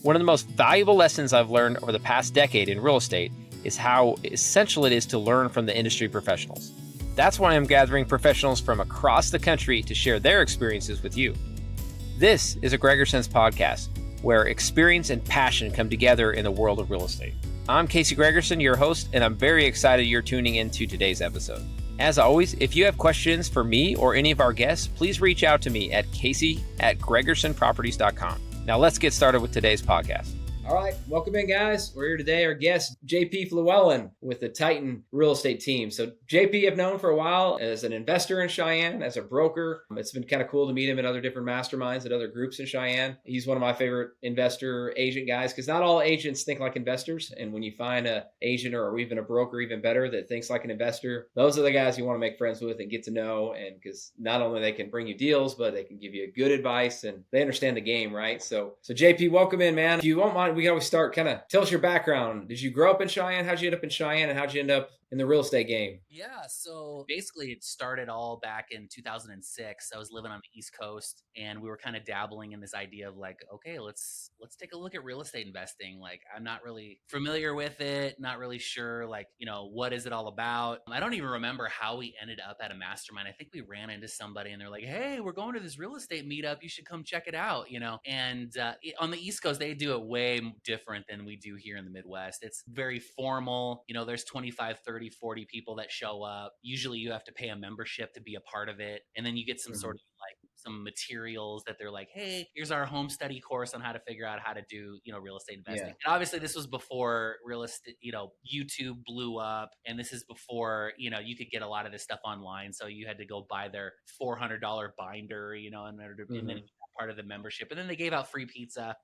One of the most valuable lessons I've learned over the past decade in real estate is how essential it is to learn from the industry professionals. That's why I'm gathering professionals from across the country to share their experiences with you. This is a Gregersen's podcast, where experience and passion come together in the world of real estate. I'm Casey Gregersen, your host, and I'm very excited you're tuning into today's episode. As always, if you have questions for me or any of our guests, please reach out to me at casey@gregersenproperties.com. Now let's get started with today's podcast. All right, welcome in, guys. We're here today. Our guest, JP Llewellyn with the Titan Real Estate Team. So JP I've known for a while as an investor in Cheyenne, as a broker. It's been kind of cool to meet him in other different masterminds at other groups in Cheyenne. He's one of my favorite investor agent guys because not all agents think like investors. And when you find an agent or even a broker even better that thinks like an investor, those are the guys you want to make friends with and get to know. And because not only they can bring you deals, but they can give you good advice and they understand the game, right? So JP, welcome in, man. If you won't mind, we can always start tell us your background. Did you grow up in Cheyenne? How'd you end up in Cheyenne and how'd you end up in the real estate game? Yeah, so basically it started all back in 2006. I was living on the East Coast and we were kind of dabbling in this idea of like, okay, let's take a look at real estate investing. Like, I'm not really familiar with it, not really sure, like, what is it all about? I don't even remember how we ended up at a mastermind. I think we ran into somebody and they're like, hey, we're going to this real estate meetup. You should come check it out, And on the East Coast, they do it way different than we do here in the Midwest. It's very formal. There's 25, 30, 40 people that show up. Usually you have to pay a membership to be a part of it. And then you get some sort of like some materials that they're like, hey, here's our home study course on how to figure out how to do, real estate investing. Yeah. And obviously this was before real estate, YouTube blew up. And this is before, you could get a lot of this stuff online. So you had to go buy their $400 binder, in order to, and then part of the membership. And then they gave out free pizza,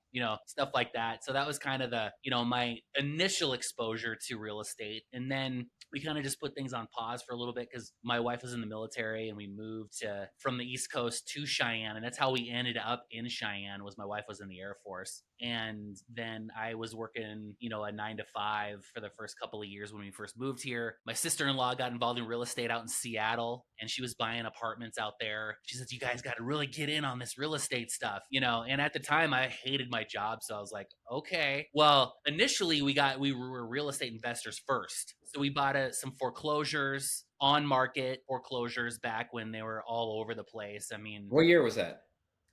stuff like that. So that was kind of the, my initial exposure to real estate. And then we kind of just put things on pause for a little bit because my wife was in the military and we moved from the East Coast to Cheyenne. And that's how we ended up in Cheyenne. Was my wife was in the Air Force. And then I was working, a 9-to-5 for the first couple of years when we first moved here. My sister-in-law got involved in real estate out in Seattle and she was buying apartments out there. She said, you guys got to really get in on this real estate stuff, and at the time I hated my job. So I was like, okay, well, initially we were real estate investors first. So we bought some foreclosures, on market foreclosures back when they were all over the place. I mean, what year was that?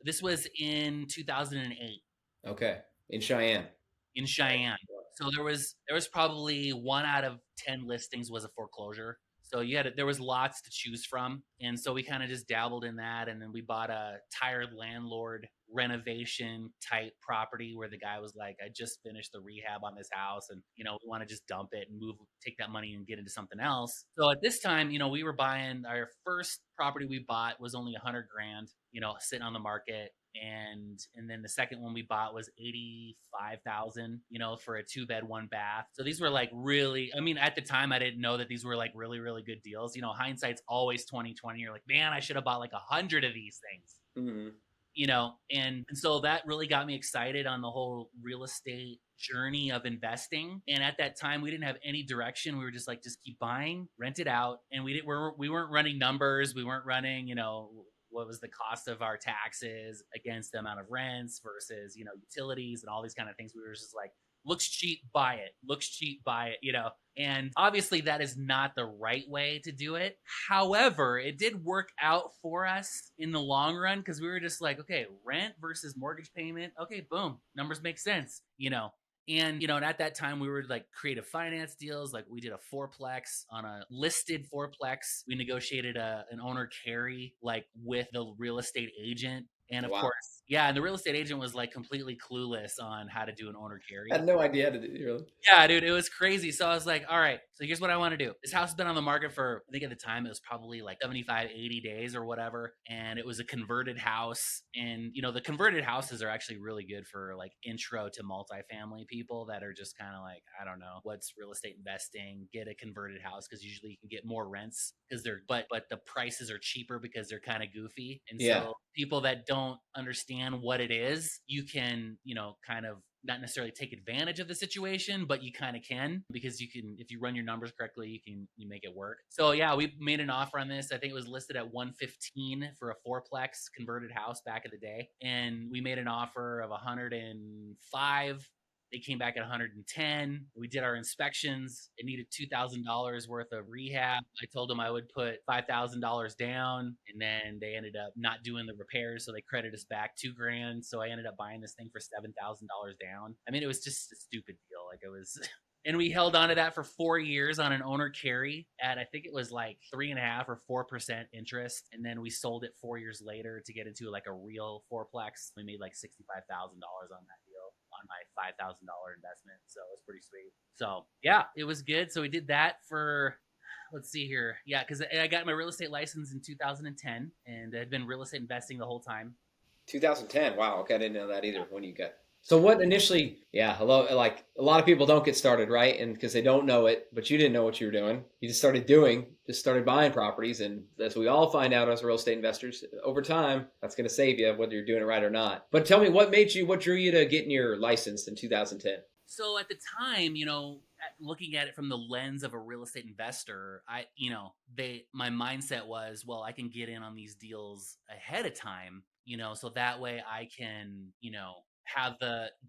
This was in 2008. Okay. In Cheyenne. So there was probably 1 out of 10 listings was a foreclosure. So there was lots to choose from. And so we kind of just dabbled in that. And then we bought a tired landlord renovation type property where the guy was like, I just finished the rehab on this house and, we want to just dump it and take that money and get into something else. So at this time, we were buying our first property we bought was only $100,000, sitting on the market. And then the second one we bought was $85,000, for a 2-bed, 1-bath. So these were like really, at the time I didn't know that these were like really, really good deals. Hindsight's always 2020. You're like, man, I should have bought like 100 of these things. Mm-hmm. And so that really got me excited on the whole real estate journey of investing. And at that time, we didn't have any direction. We were just like, just keep buying, rent it out. And we weren't running numbers. We weren't running, what was the cost of our taxes against the amount of rents versus, utilities and all these kind of things. We were just like, looks cheap, buy it. Looks cheap, buy it, And obviously that is not the right way to do it. However, it did work out for us in the long run because we were just like, okay, rent versus mortgage payment. Okay, boom, numbers make sense, And, and at that time, we were like creative finance deals. Like we did a fourplex on a listed fourplex. We negotiated an owner carry like with the real estate agent. And of course, yeah, and the real estate agent was like completely clueless on how to do an owner carry. I had no idea how to do it, really. Yeah, dude, it was crazy. So I was like, all right, so here's what I want to do. This house has been on the market for, I think at the time it was probably like 75, 80 days or whatever. And it was a converted house. And, the converted houses are actually really good for like intro to multifamily people that are just kind of like, I don't know, what's real estate investing, get a converted house because usually you can get more rents because but the prices are cheaper because they're kind of goofy. And so people that don't don't understand what it is, you can, kind of not necessarily take advantage of the situation, but you kind of can, because you can, if you run your numbers correctly, you make it work. So yeah, we made an offer on this. I think it was listed at 115 for a fourplex converted house back in the day. And we made an offer of 105. They came back at 110. We did our inspections. It needed $2,000 worth of rehab. I told them I would put $5,000 down, and then they ended up not doing the repairs, so they credited us back $2,000. So I ended up buying this thing for $7,000 down. I mean, it was just a stupid deal. Like, it was. And we held on to that for 4 years on an owner carry at, I think it was like 3.5 or 4% interest. And then we sold it 4 years later to get into like a real fourplex. We made like $65,000 on that deal on my $5,000 investment. So it was pretty sweet. So yeah, it was good. So we did that for, let's see here. Yeah, because I got my real estate license in 2010 and I've been real estate investing the whole time. 2010. Wow. Okay. I didn't know that either. When you got. So what initially, yeah, hello, like a lot of people don't get started, right? And because they don't know it, but you didn't know what you were doing. You just started buying properties. And as we all find out as real estate investors, over time, that's going to save you whether you're doing it right or not. But tell me, what drew you to getting your license in 2010? So at the time, looking at it from the lens of a real estate investor, my mindset was, well, I can get in on these deals ahead of time, so that way I can,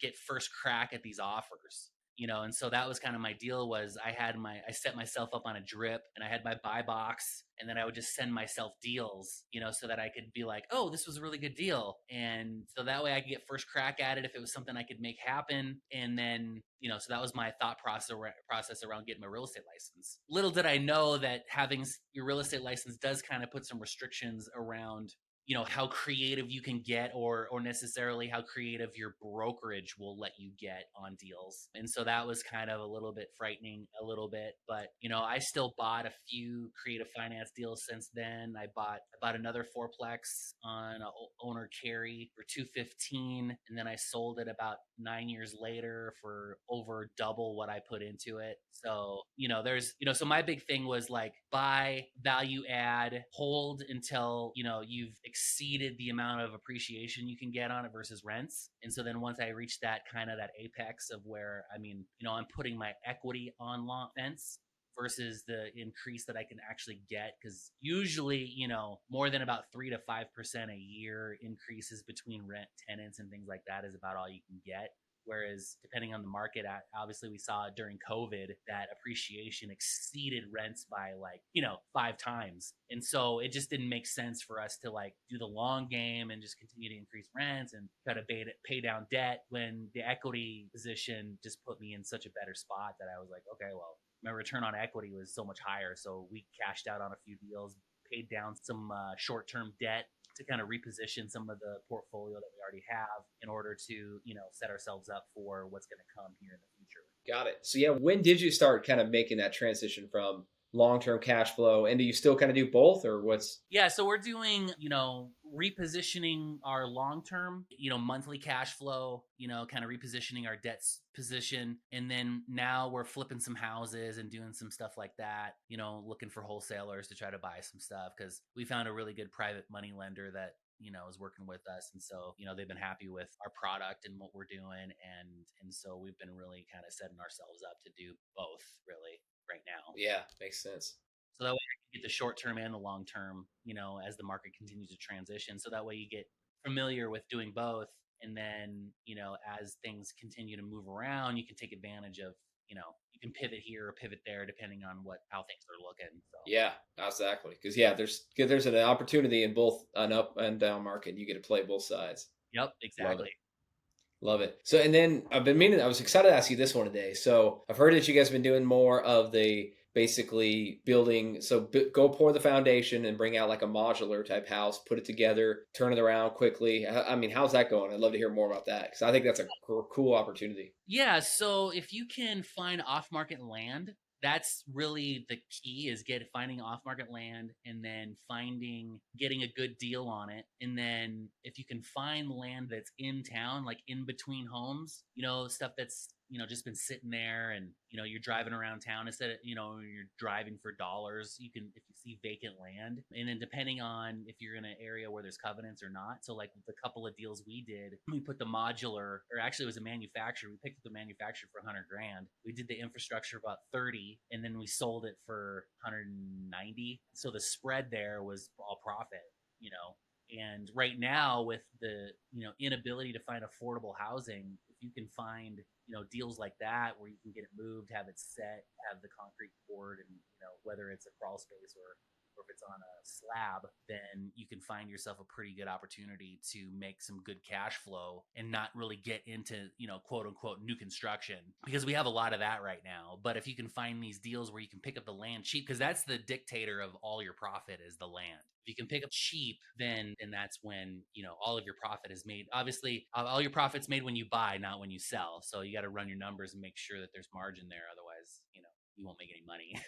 get first crack at these offers. And so that was kind of my deal. Was I set myself up on a drip, and I had my buy box, and then I would just send myself deals, so that I could be like, oh, this was a really good deal. And so that way I could get first crack at it if it was something I could make happen. And then, so that was my thought process around getting my real estate license. Little did I know that having your real estate license does kind of put some restrictions around how creative you can get, or necessarily how creative your brokerage will let you get on deals. And so that was kind of a little bit frightening a little bit, but I still bought a few creative finance deals since then. I bought another fourplex on a owner carry for 215, and then I sold it about 9 years later for over double what I put into it. So, so my big thing was like, buy, value add, hold until, you've exceeded the amount of appreciation you can get on it versus rents. And so then once I reached that apex of where, I'm putting my equity on fence versus the increase that I can actually get. Because usually, more than about 3 to 5% a year increases between rent tenants and things like that is about all you can get. Whereas depending on the market, obviously we saw during COVID that appreciation exceeded rents by 5 times. And so it just didn't make sense for us to do the long game and just continue to increase rents and try to pay down debt, when the equity position just put me in such a better spot that I was like, okay, well, my return on equity was so much higher. So we cashed out on a few deals, paid down some short-term debt to kind of reposition some of the portfolio that we already have in order to, set ourselves up for what's going to come here in the future. Got it. So yeah, when did you start kind of making that transition from long-term cash flow, and do you still kind of do both, or what's? Yeah, so we're doing, repositioning our long-term, monthly cash flow, kind of repositioning our debt position. And then now we're flipping some houses and doing some stuff like that, looking for wholesalers to try to buy some stuff, because we found a really good private money lender that, is working with us. And so, they've been happy with our product and what we're doing. And so we've been really kind of setting ourselves up to do both really right now. Yeah, makes sense. So that way I can get the short term and the long term, as the market continues to transition. So that way you get familiar with doing both. And then, as things continue to move around, you can take advantage of, you can pivot here or pivot there depending on how things are looking. So. Yeah, exactly. Because there's an opportunity in both an up and down market. You get to play both sides. Yep, exactly. Love it. So, and then I was excited to ask you this one today. So I've heard that you guys have been doing more of the basically building. So go pour the foundation and bring out like a modular type house, put it together, turn it around quickly. How's that going? I'd love to hear more about that, because I think that's a cool opportunity. Yeah. So if you can find off-market land, that's really the key, is finding off-market land, and then getting a good deal on it. And then if you can find land that's in town, like in between homes, stuff that's just been sitting there, and you're driving around town instead of you're driving for dollars. You can, if you see vacant land, and then depending on if you're in an area where there's covenants or not. So like the couple of deals we did, we put the modular, or actually it was a manufacturer. We picked up the manufacturer for 100 grand. We did the infrastructure about 30, and then we sold it for 190. So the spread there was all profit. And right now, with the inability to find affordable housing, if you can find deals like that where you can get it moved, have it set, have the concrete poured, and whether it's a crawl space or if it's on a slab, then you can find yourself a pretty good opportunity to make some good cash flow and not really get into quote unquote new construction, because we have a lot of that right now. But if you can find these deals where you can pick up the land cheap, because that's the dictator of all your profit is the land. If you can pick up cheap, then that's when all of your profit is made. Obviously, all your profit's made when you buy, not when you sell. So you got to run your numbers and make sure that there's margin there. Otherwise, you won't make any money.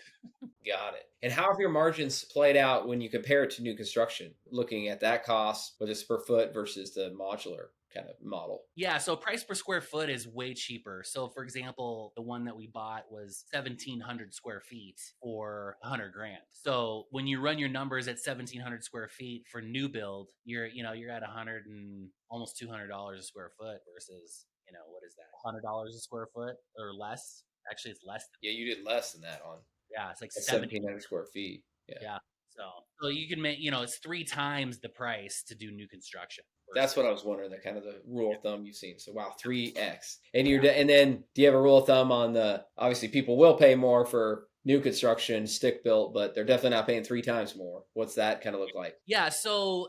Got it. And how have your margins played out when you compare it to new construction? Looking at that cost, whether it's per foot versus the modular kind of model. Yeah, so price per square foot is way cheaper. So for example, the one that we bought was 1,700 square feet for 100 grand. So when you run your numbers at 1,700 square feet for new build, you're at 100 and almost $200 a square foot versus, what is that? $100 a square foot or less. Actually, it's less. Yeah, you did less than that on. Yeah, it's like 1,700 square feet. Yeah. So you can make, it's 3 times the price to do new construction. That's what I was wondering, the kind of the rule of thumb you've seen. So wow, 3x. And and then do you have a rule of thumb on obviously people will pay more for new construction, stick built, but they're definitely not paying 3 times more. What's that kind of look like? Yeah. So,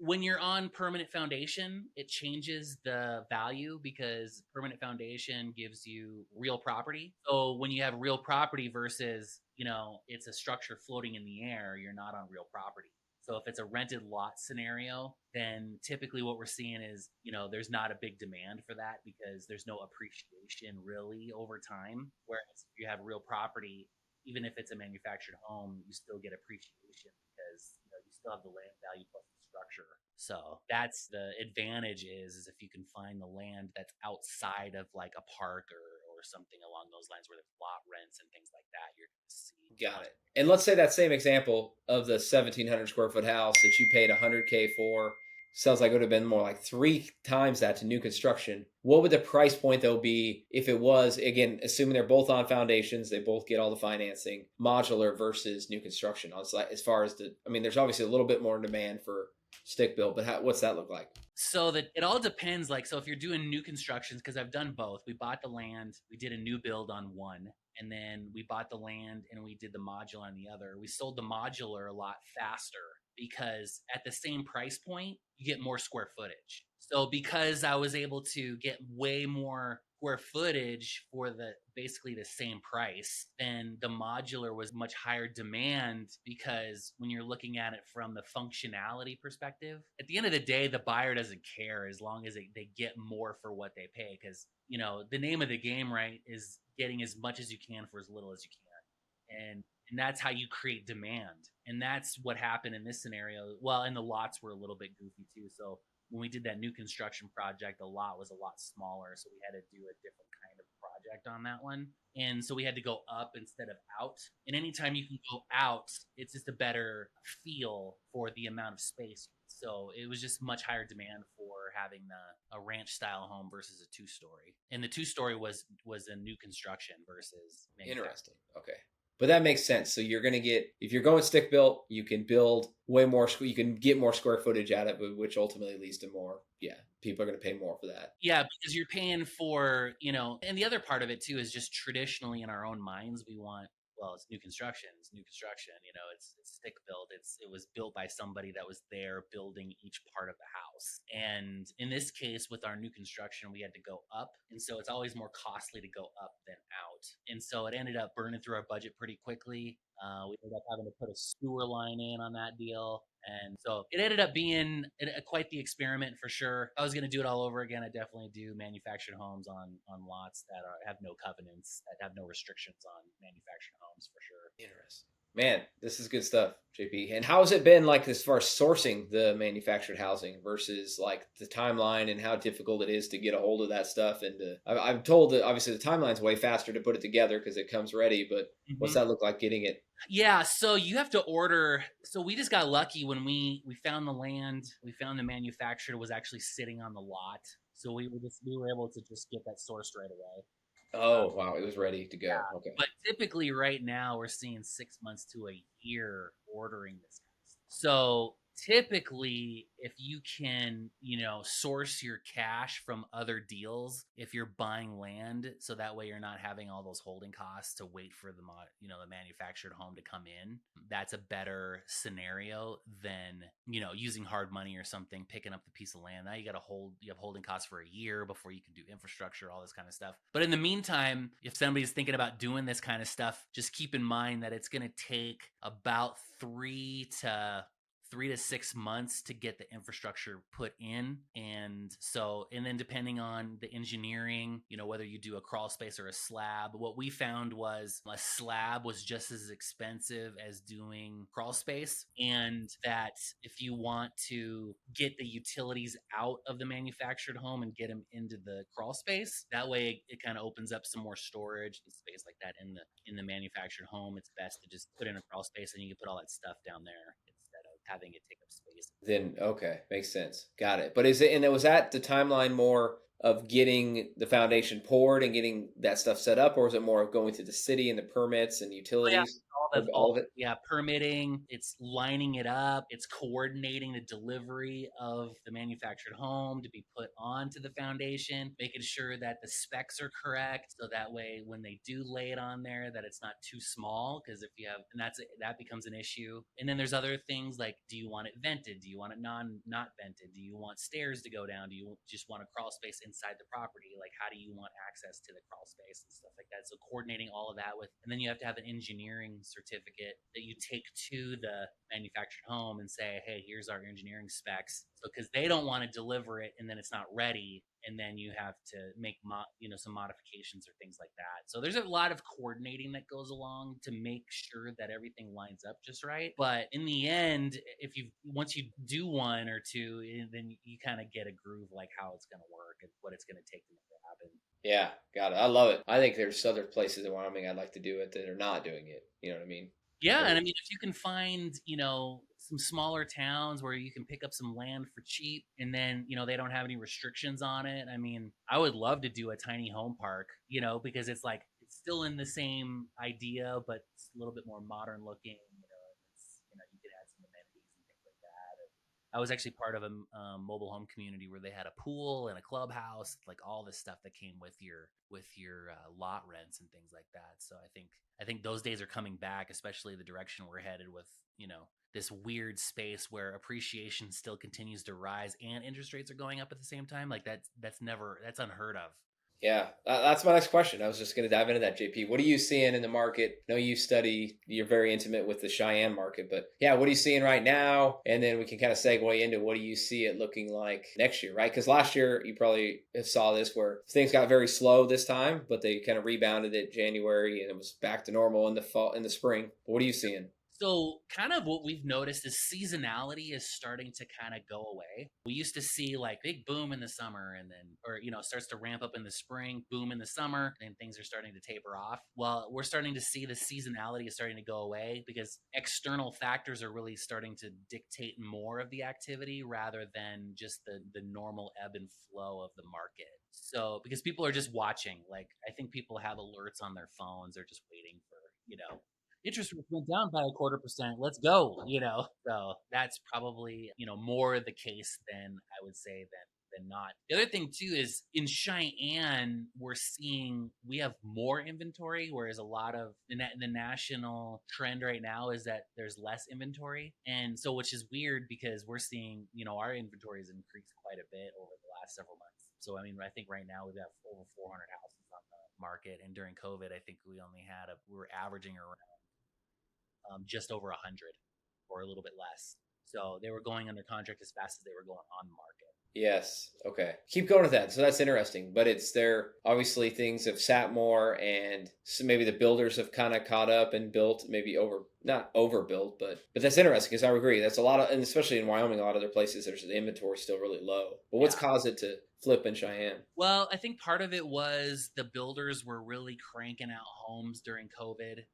when you're on permanent foundation, it changes the value because permanent foundation gives you real property. So when you have real property versus, it's a structure floating in the air, you're not on real property. So if it's a rented lot scenario, then typically what we're seeing is, there's not a big demand for that because there's no appreciation really over time. Whereas if you have real property, even if it's a manufactured home, you still get appreciation because you still have the land value plus the structure. So that's the advantage is if you can find the land that's outside of like a park or something along those lines where there's lot rents and things like that, you're going to see. Got it. And let's say that same example of the 1,700 square foot house that you paid $100K for, sounds like it would have been more like 3 times that to new construction. What would the price point though be if it was, again, assuming they're both on foundations, they both get all the financing, modular versus new construction? As far as there's obviously a little bit more demand for stick built, but what's that look like? So that it all depends. Like, so if you're doing new constructions, because I've done both, we bought the land, we did a new build on one, and then we bought the land and we did the modular on the other. We sold the modular a lot faster because at the same price point, you get more square footage. So because I was able to get way more square footage for basically the same price, then the modular was much higher demand because when you're looking at it from the functionality perspective, at the end of the day, the buyer doesn't care as long as they get more for what they pay. Because, the name of the game, right, is getting as much as you can for as little as you can. And that's how you create demand. And that's what happened in this scenario. Well, and the lots were a little bit goofy too. So when we did that new construction project, the lot was a lot smaller. So we had to do a different kind of project on that one. And so we had to go up instead of out. And anytime you can go out, it's just a better feel for the amount of space. So it was just much higher demand for having a ranch style home versus a 2-story. And the 2-story was a new construction versus interesting. Okay. But that makes sense. So you're going to get, if you're going stick built, you can build way more, you can get more square footage out of it, which ultimately leads to more. Yeah. People are going to pay more for that. Yeah. Because you're paying for, and the other part of it too is just traditionally in our own minds, we want, well, it's new construction. It's stick built. It was built by somebody that was there building each part of the house. And in this case, with our new construction, we had to go up. And so it's always more costly to go up than out. And so it ended up burning through our budget pretty quickly. We ended up having to put a sewer line in on that deal. And so it ended up being quite the experiment for sure. If I was going to do it all over again, I definitely do manufactured homes on lots that have no covenants, that have no restrictions on manufactured homes for sure. Interesting. Man, this is good stuff, JP. And how has it been like as far as sourcing the manufactured housing versus like the timeline and how difficult it is to get a hold of that stuff? And I'm told that obviously the timeline's way faster to put it together because it comes ready. But what's Mhm. that look like getting it? Yeah, so you have to order. So we just got lucky when we found the land. We found the manufacturer was actually sitting on the lot, so we were able to just get that sourced right away. Oh, wow. It was ready to go. Okay. But typically, right now, we're seeing 6 months to a year ordering this kind of stuff. So typically, if you can, source your cash from other deals, if you're buying land, so that way you're not having all those holding costs to wait for the manufactured home to come in. That's a better scenario than, using hard money or something, picking up the piece of land. Now you have holding costs for a year before you can do infrastructure, all this kind of stuff. But in the meantime, if somebody's thinking about doing this kind of stuff, just keep in mind that it's going to take about 3 to 6 months to get the infrastructure put in. And then depending on the engineering, whether you do a crawl space or a slab, what we found was a slab was just as expensive as doing crawl space. And that if you want to get the utilities out of the manufactured home and get them into the crawl space, that way it kind of opens up some more storage and space like that in the manufactured home. It's best to just put in a crawl space and you can put all that stuff down there instead of having it take up space. Then, okay. Makes sense. Got it. But is it, and it was that the timeline more of getting the foundation poured and getting that stuff set up, or is it more of going through the city and the permits and Oh, yeah. utilities? All Or the all all of it? yeah, permitting, it's lining it up, it's coordinating the delivery of the manufactured home to be put onto the foundation, making sure that the specs are correct, so that way when they do lay it on there, that it's not too small. Because if you have, and that becomes an issue. And then there's other things like, do you want it vented? Do you want it not vented? Do you want stairs to go down? Do you just want a crawl space inside the property? Like, how do you want access to the crawl space and stuff like that? So coordinating all of that with, and then you have to have an engineering certificate that you take to the manufactured home and say, hey, here's our engineering specs. So because they don't want to deliver it and then it's not ready, and then you have to make some modifications or things like that. So there's a lot of coordinating that goes along to make sure that everything lines up just right. But in the end, if you once you do one or two, then you kind of get a groove like how it's going to work and what it's going to take to make it happen. Yeah, got it. I love it. I think there's other places in Wyoming I'd like to do it that are not doing it. You know what I mean? Yeah, Or and I mean, if you can find, some smaller towns where you can pick up some land for cheap, and then, they don't have any restrictions on it. I mean, I would love to do a tiny home park, because it's like it's still in the same idea, but it's a little bit more modern looking. You could add some amenities and things like that. I was actually part of a mobile home community where they had a pool and a clubhouse, like all this stuff that came with your lot rents and things like that. So I think those days are coming back, especially the direction we're headed with this weird space where appreciation still continues to rise and interest rates are going up at the same time. Like that's unheard of. yeah, that's my next question. I was just going to dive into that, JP. What are you seeing in the market? I know you're very intimate with the Cheyenne market, but yeah, what are you seeing right now? And then we can kind of segue into what do you see it looking like next year, right? Because last year you probably saw this where things got very slow this time, but they kind of rebounded in January and it was back to normal in the fall, in the spring. But what are you seeing? So, kind of what we've noticed is seasonality is starting to kind of go away. We used to see like big boom in the summer and then, or, starts to ramp up in the spring, boom in the summer, and things are starting to taper off. Well, we're starting to see the seasonality is starting to go away because external factors are really starting to dictate more of the activity rather than just the normal ebb and flow of the market. So, because people are just watching, like, I think people have alerts on their phones, they're just waiting for, interest rates went down by 0.25%. Let's go, So that's probably, more the case than I would say than not. The other thing too is in Cheyenne, we have more inventory, whereas a lot of the national trend right now is that there's less inventory. And so, which is weird because we're seeing, our inventory has increased quite a bit over the last several months. So, I mean, I think right now we have over 400 houses on the market. And during COVID, I think we were averaging around just over 100 or a little bit less. So they were going under contract as fast as they were going on the market. Yes. Okay. Keep going with that. So that's interesting. But it's there. Obviously, things have sat more, and so maybe the builders have kind of caught up and built, maybe not overbuilt, but that's interesting because I would agree. That's a lot of, and especially in Wyoming, a lot of other places, there's the inventory still really low. But what's caused it to flip in Cheyenne? Well, I think part of it was the builders were really cranking out homes during COVID.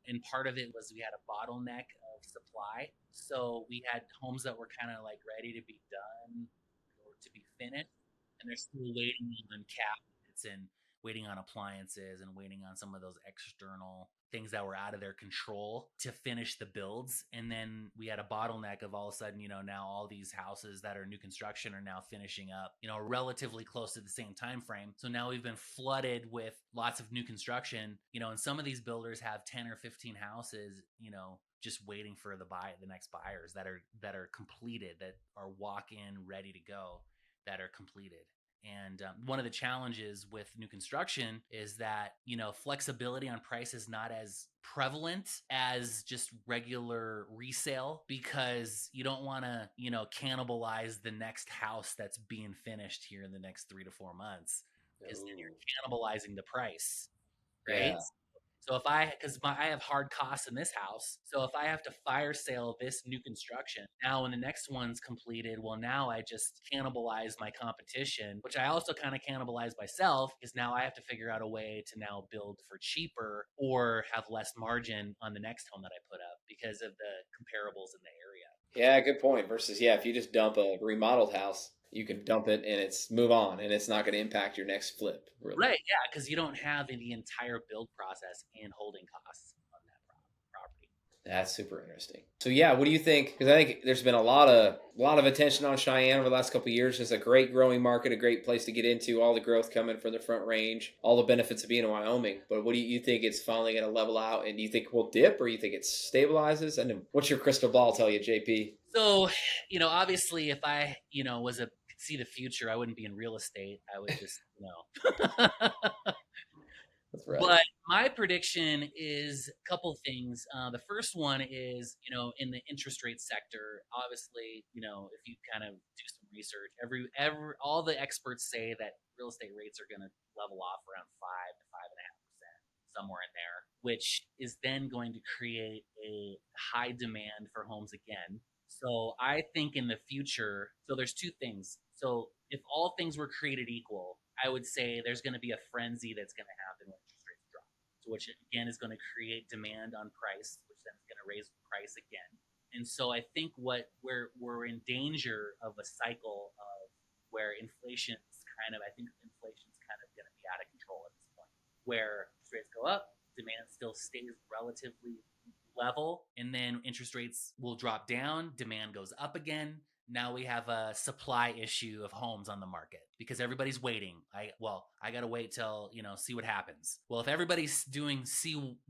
And part of it was we had a bottleneck of supply. So we had homes that were kind of like ready to be done or to be finished, and they're still waiting on cabinets and waiting on appliances and waiting on some of those external things that were out of their control to finish the builds. And then we had a bottleneck of all of a sudden, now all these houses that are new construction are now finishing up, relatively close to the same time frame. So now we've been flooded with lots of new construction, and some of these builders have 10 or 15 houses, just waiting for the next buyers that are completed, that are walk-in ready to go, that are completed. And one of the challenges with new construction is that, flexibility on price is not as prevalent as just regular resale, because you don't want to, cannibalize the next house that's being finished here in the next 3 to 4 months, because then you're cannibalizing the price, right? Yeah. So I have hard costs in this house. So if I have to fire sale this new construction, now when the next one's completed, well, now I just cannibalize my competition, which I also kind of cannibalize myself, because now I have to figure out a way to now build for cheaper or have less margin on the next home that I put up because of the comparables in the area. Yeah, good point. Versus, if you just dump a remodeled house, you can dump it and it's move on, and it's not going to impact your next flip, really. Right, yeah, because you don't have the entire build process and holding costs on that property. That's super interesting. So what do you think? Because I think there's been a lot of attention on Cheyenne over the last couple of years. It's a great growing market, a great place to get into. All the growth coming from the Front Range, all the benefits of being in Wyoming. But what do you think? It's finally going to level out, and do you think we'll dip, or you think it stabilizes? And what's your crystal ball tell you, JP? So, obviously, if I, could see the future, I wouldn't be in real estate. I would just, That's right. But my prediction is a couple things. The first one is, in the interest rate sector, obviously, if you kind of do some research, all the experts say that real estate rates are going to level off around 5 to 5.5%, somewhere in there, which is then going to create a high demand for homes again. So I think in the future, so there's two things. So if all things were created equal, I would say there's going to be a frenzy that's going to happen when interest rates drop, which again is going to create demand on price, which then is going to raise price again. And so I think we're in danger of a cycle of where inflation's kind of going to be out of control at this point, where interest rates go up, demand still stays relatively level, and then interest rates will drop down, demand goes up again. Now we have a supply issue of homes on the market because everybody's waiting. I got to wait till, see what happens. Well, if everybody's doing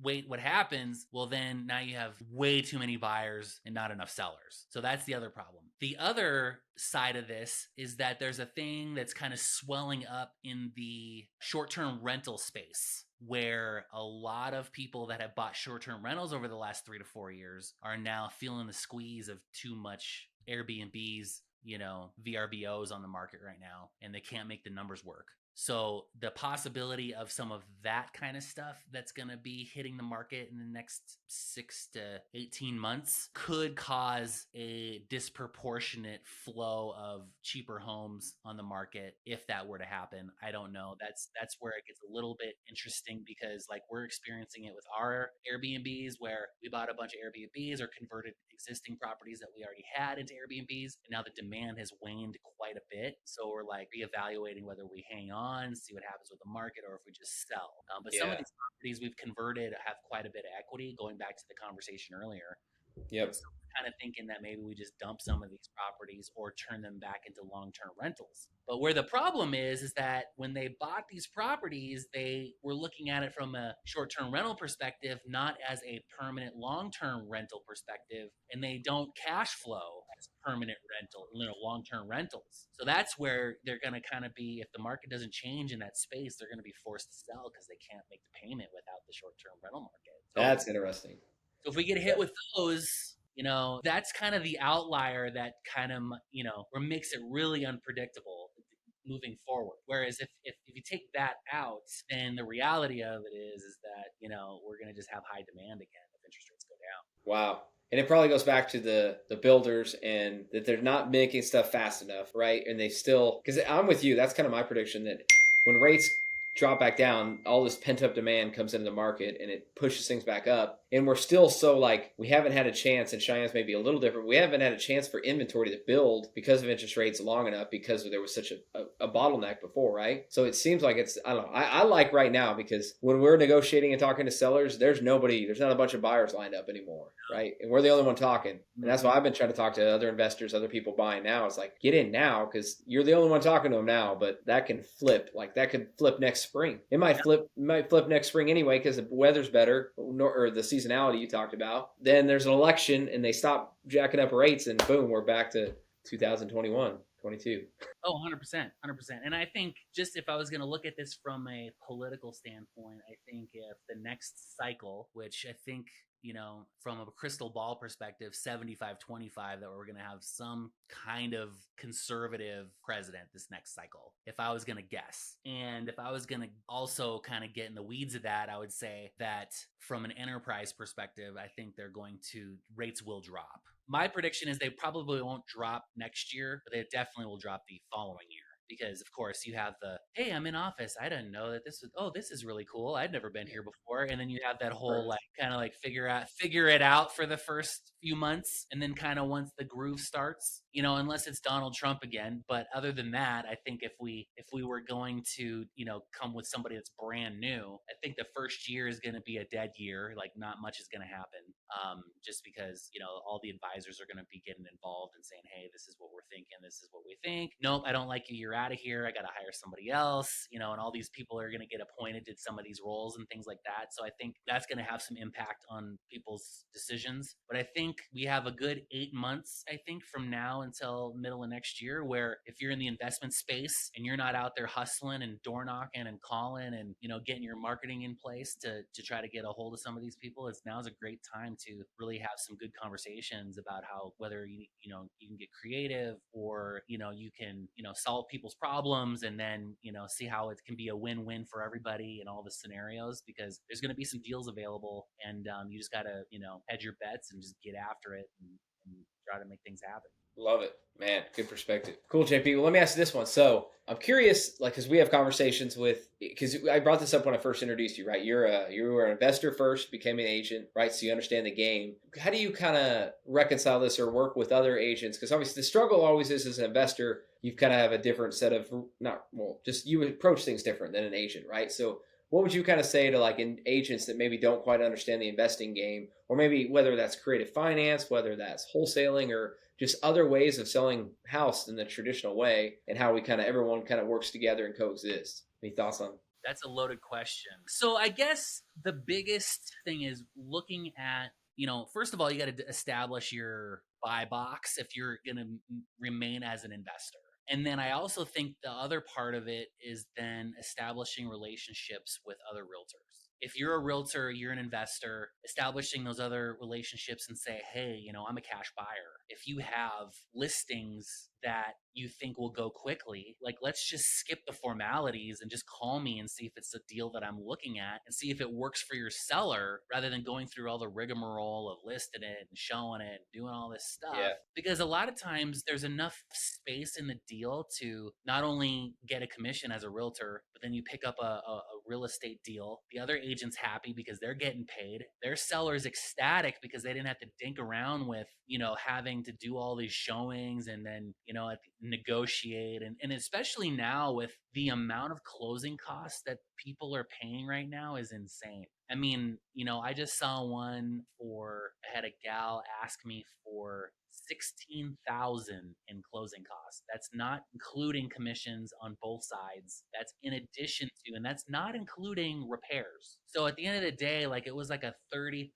wait what happens, well, then now you have way too many buyers and not enough sellers. So that's the other problem. The other side of this is that there's a thing that's kind of swelling up in the short-term rental space, where a lot of people that have bought short-term rentals over the last 3 to 4 years are now feeling the squeeze of too much Airbnbs, VRBOs on the market right now, and they can't make the numbers work. So the possibility of some of that kind of stuff that's going to be hitting the market in the next 6 to 18 months could cause a disproportionate flow of cheaper homes on the market if that were to happen. I don't know. That's where it gets a little bit interesting, because like we're experiencing it with our Airbnbs, where we bought a bunch of Airbnbs or converted existing properties that we already had into Airbnbs, and now the demand has waned quite a bit. So we're like reevaluating whether we hang on, see what happens with the market, or if we just sell. But some of these properties we've converted have quite a bit of equity, going back to the conversation earlier. Yep. So we're kind of thinking that maybe we just dump some of these properties or turn them back into long-term rentals. But where the problem is that when they bought these properties, they were looking at it from a short-term rental perspective, not as a permanent long-term rental perspective, and they don't cash flow as permanent rental, long-term rentals. So that's where they're going to kind of be, if the market doesn't change in that space, they're going to be forced to sell because they can't make the payment without the short-term rental market. So that's interesting. if we get hit with those, that's kind of the outlier that kind of, or makes it really unpredictable moving forward. Whereas if you take that out, then the reality of it is that, we're going to just have high demand again if interest rates go down. Wow. And it probably goes back to the builders and that they're not making stuff fast enough, right? And they still, because I'm with you, that's kind of my prediction that when rates drop back down, all this pent up demand comes into the market and it pushes things back up. And we're still so like, we haven't had a chance, and Cheyenne's maybe a little different. We haven't had a chance for inventory to build because of interest rates long enough because there was such a bottleneck before, right? So it seems like it's, I don't know, I like right now because when we're negotiating and talking to sellers, there's not a bunch of buyers lined up anymore, right? And we're the only one talking. And that's why I've been trying to talk to other investors, other people buying now. It's like, get in now because you're the only one talking to them now, but that can flip. Like that could flip next spring. It might flip next spring anyway because the weather's better, or the seasonality you talked about. Then there's an election and they stop jacking up rates and boom, we're back to 2021, 22. Oh, 100%, 100%. And I think just if I was going to look at this from a political standpoint, I think if the next cycle, which I think, from a crystal ball perspective, 75-25, that we're going to have some kind of conservative president this next cycle, if I was going to guess. And if I was going to also kind of get in the weeds of that, I would say that from an enterprise perspective, I think rates will drop. My prediction is they probably won't drop next year, but they definitely will drop the following year. Because of course you have hey, I'm in office. I didn't know that this is really cool. I'd never been here before. And then you have that whole kind of figure it out for the first few months. And then kind of once the groove starts, unless it's Donald Trump again. But other than that, I think if we were going to, come with somebody that's brand new, I think the first year is going to be a dead year. Like not much is going to happen. Just because, all the advisors are going to be getting involved and saying, hey, this is what we're thinking. This is what we think. Nope, I don't like you. You're out of here. I got to hire somebody else, and all these people are going to get appointed to some of these roles and things like that. So I think that's going to have some impact on people's decisions. But I think we have a good 8 months, I think, from now until middle of next year, where if you're in the investment space and you're not out there hustling and door knocking and calling and, getting your marketing in place to try to get a hold of some of these people, now's a great time to really have some good conversations about how, whether you can get creative or, you can, solve people's problems and then, see how it can be a win-win for everybody in all the scenarios, because there's going to be some deals available and you just got to, hedge your bets and just get after it and try to make things happen. Love it, man. Good perspective. Cool, JP. Well, let me ask you this one. So I'm curious, because we have conversations because I brought this up when I first introduced you, right? You were an investor first, became an agent, right? So you understand the game. How do you kind of reconcile this or work with other agents? Because obviously the struggle always is, as an investor, you kind of have a different set of, you approach things different than an agent, right? So what would you kind of say to agents that maybe don't quite understand the investing game, or maybe whether that's creative finance, whether that's wholesaling, or just other ways of selling house in the traditional way, and how everyone kind of works together and coexist? Any thoughts on? That's a loaded question. So I guess the biggest thing is looking at, first of all, you got to establish your buy box if you're going to remain as an investor. And then I also think the other part of it is then establishing relationships with other realtors. If you're a realtor, you're an investor, establishing those other relationships and say, hey, I'm a cash buyer. If you have listings that you think will go quickly, let's just skip the formalities and just call me and see if it's a deal that I'm looking at and see if it works for your seller, rather than going through all the rigmarole of listing it and showing it and doing all this stuff. Yeah. Because a lot of times there's enough space in the deal to not only get a commission as a realtor, but then you pick up a real estate deal. The other agent's happy because they're getting paid. Their seller's ecstatic because they didn't have to dink around with, having to do all these showings and then, negotiate. And especially now with the amount of closing costs that people are paying right now is insane. I mean, I just saw I had a gal ask me for $16,000 in closing costs. That's not including commissions on both sides. That's in addition to, and that's not including repairs. So at the end of the day, it was like a $30,000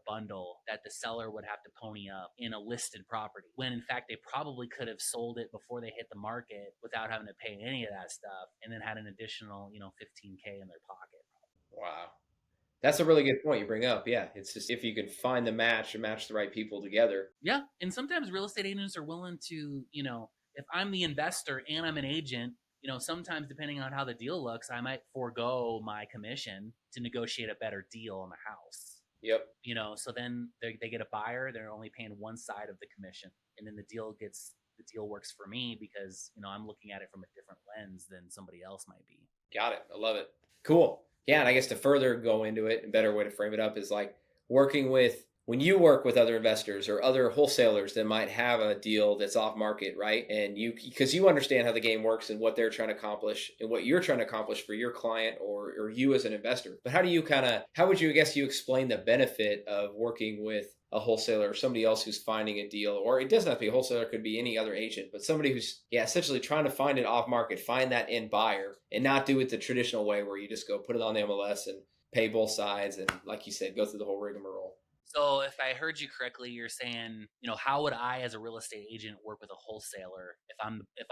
bundle that the seller would have to pony up in a listed property, when in fact they probably could have sold it before they hit the market without having to pay any of that stuff, and then had an additional, $15K in their pocket. Wow. That's a really good point you bring up. Yeah. It's just if you can find the match and match the right people together. Yeah. And sometimes real estate agents are willing to, if I'm the investor and I'm an agent, sometimes depending on how the deal looks, I might forego my commission to negotiate a better deal on the house. Yep. So then they get a buyer, they're only paying one side of the commission. And then the deal works for me because, I'm looking at it from a different lens than somebody else might be. Got it. I love it. Cool. Yeah. And I guess to further go into it, a better way to frame it up is like working with when you work with other investors or other wholesalers that might have a deal that's off market, right? And because you understand how the game works and what they're trying to accomplish and what you're trying to accomplish for your client or you as an investor. But how would you, I guess, you explain the benefit of working with a wholesaler or somebody else who's finding a deal, or it doesn't have to be a wholesaler, it could be any other agent, but somebody who's, yeah, essentially trying to find an off market, find that end buyer and not do it the traditional way where you just go put it on the MLS and pay both sides. And like you said, go through the whole rigmarole. So if I heard you correctly, you're saying, how would I as a real estate agent work with a wholesaler if I'm an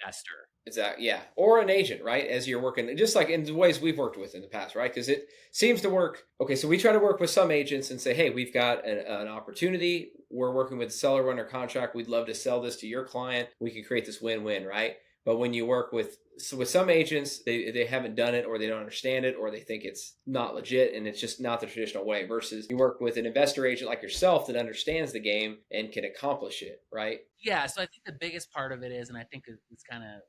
investor? Exactly. Yeah. Or an agent, right? As you're working, just like in the ways we've worked with in the past, right? Because it seems to work. Okay. So we try to work with some agents and say, hey, we've got an opportunity. We're working with the seller under contract. We'd love to sell this to your client. We can create this win-win, right? But when you work with some agents, they haven't done it or they don't understand it or they think it's not legit and it's just not the traditional way versus you work with an investor agent like yourself that understands the game and can accomplish it, right? Yeah. So I think the biggest part of it is, and I think it's kind of,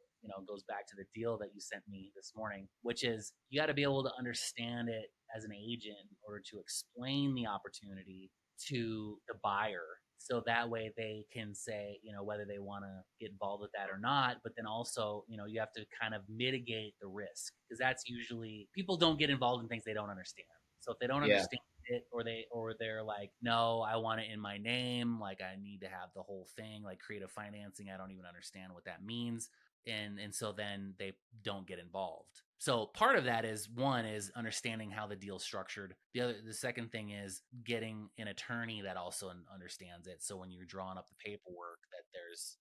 goes back to the deal that you sent me this morning, which is you got to be able to understand it as an agent in order to explain the opportunity to the buyer. So that way they can say, whether they want to get involved with that or not. But then also, you have to kind of mitigate the risk because that's usually people don't get involved in things they don't understand. So if they don't Yeah. understand it or they're like, no, I want it in my name, like I need to have the whole thing, like creative financing, I don't even understand what that means. And so then they don't get involved. So part of that is one is understanding how the deal's structured. The second thing is getting an attorney that also understands it. So when you're drawing up the paperwork, that there's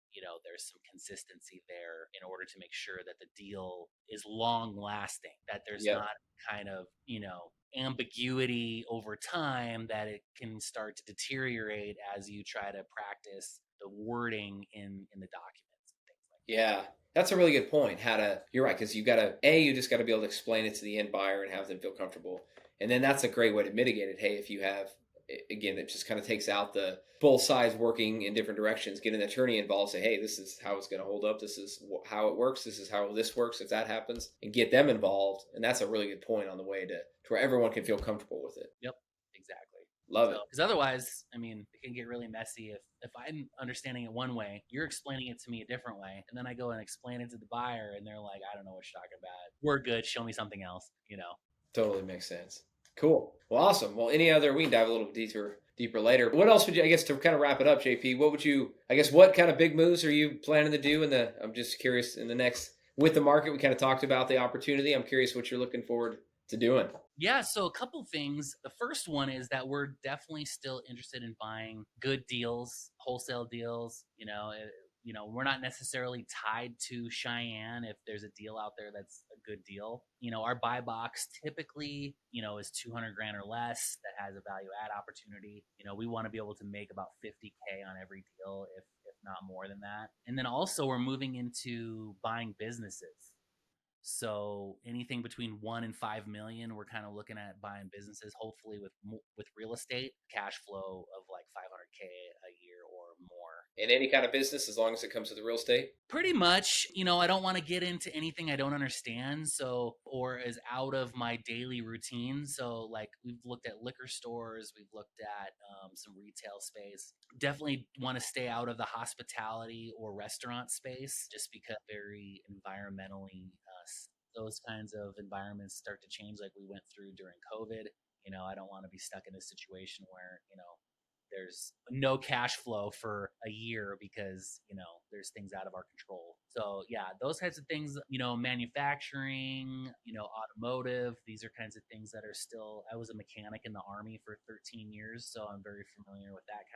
some consistency there in order to make sure that the deal is long lasting, that there's Yep. not kind of ambiguity over time that it can start to deteriorate as you try to practice the wording in the documents and things like that. Yeah, that's a really good point. You're right, because you just got to be able to explain it to the end buyer and have them feel comfortable. And then that's a great way to mitigate it. Hey, if you have, again, it just kind of takes out the both sides working in different directions, get an attorney involved, say, hey, this is how it's going to hold up. This is how it works. This is how this works if that happens, and get them involved. And that's a really good point on the way to where everyone can feel comfortable with it. Yep, exactly. Love So, it. because otherwise, I mean, it can get really messy if I'm understanding it one way, you're explaining it to me a different way, and then I go and explain it to the buyer, and they're like, I don't know what you're talking about. We're good. Show me something else. Totally makes sense. Cool. Well, awesome. Well, we can dive a little deeper later. What else would you, I guess, to kind of wrap it up, JP? What kind of big moves are you planning to do I'm just curious in the next, with the market, we kind of talked about the opportunity. I'm curious what you're looking forward to doing. Yeah, so a couple things. The first one is that we're definitely still interested in buying good deals, wholesale deals. We're not necessarily tied to Cheyenne if there's a deal out there that's a good deal. Our buy box typically, is 200 grand or less that has a value add opportunity. We want to be able to make about 50K on every deal if not more than that. And then also we're moving into buying businesses. So anything between 1 and 5 million, we're kind of looking at buying businesses, hopefully with real estate cash flow of like 500K a year or more. In any kind of business, as long as it comes to the real estate. Pretty much, I don't want to get into anything I don't understand, or is out of my daily routine. So, like, we've looked at liquor stores, we've looked at some retail space. Definitely want to stay out of the hospitality or restaurant space, just because very environmentally, those kinds of environments start to change, like we went through during COVID. I don't want to be stuck in a situation where there's no cash flow for a year because there's things out of our control. So yeah, those types of things, manufacturing, automotive, these are kinds of things that are still. I was a mechanic in the Army for 13 years, so I'm very familiar with that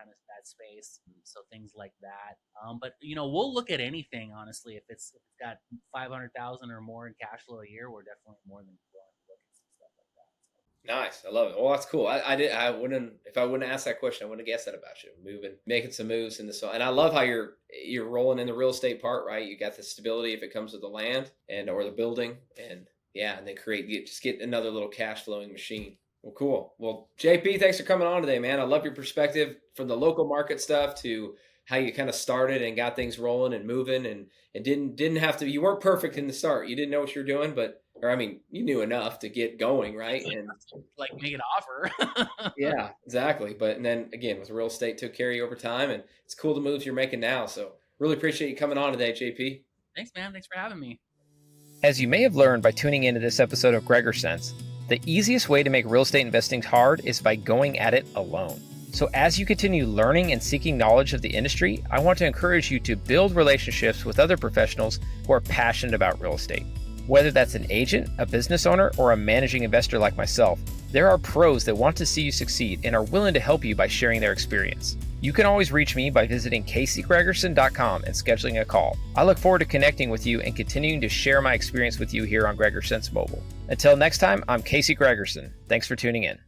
space. So things like that. But we'll look at anything honestly. If it's got 500,000 or more in cash flow a year, we're definitely more than willing to look at some stuff like that. So. Nice. I love it. Well, that's cool. I wouldn't, if I wouldn't ask that question, I wouldn't have guessed that about you. Making some moves in this. And I love how you're rolling in the real estate part, right? You got the stability if it comes with the land or the building, and yeah, and then just get another little cash flowing machine. Well, cool. Well, JP, thanks for coming on today, man. I love your perspective from the local market stuff to how you kind of started and got things rolling and moving, and didn't have to. You weren't perfect in the start. You didn't know what you were doing, you knew enough to get going, right? And like make an offer. yeah, exactly. And then again, with real estate, took care of you over time, and it's cool the moves you're making now. So really appreciate you coming on today, JP. Thanks, man. Thanks for having me. As you may have learned by tuning into this episode of Gregersen, the easiest way to make real estate investing hard is by going at it alone. So as you continue learning and seeking knowledge of the industry, I want to encourage you to build relationships with other professionals who are passionate about real estate. Whether that's an agent, a business owner, or a managing investor like myself, there are pros that want to see you succeed and are willing to help you by sharing their experience. You can always reach me by visiting CaseyGregersen.com and scheduling a call. I look forward to connecting with you and continuing to share my experience with you here on Gregersen's Mobile. Until next time, I'm Casey Gregersen. Thanks for tuning in.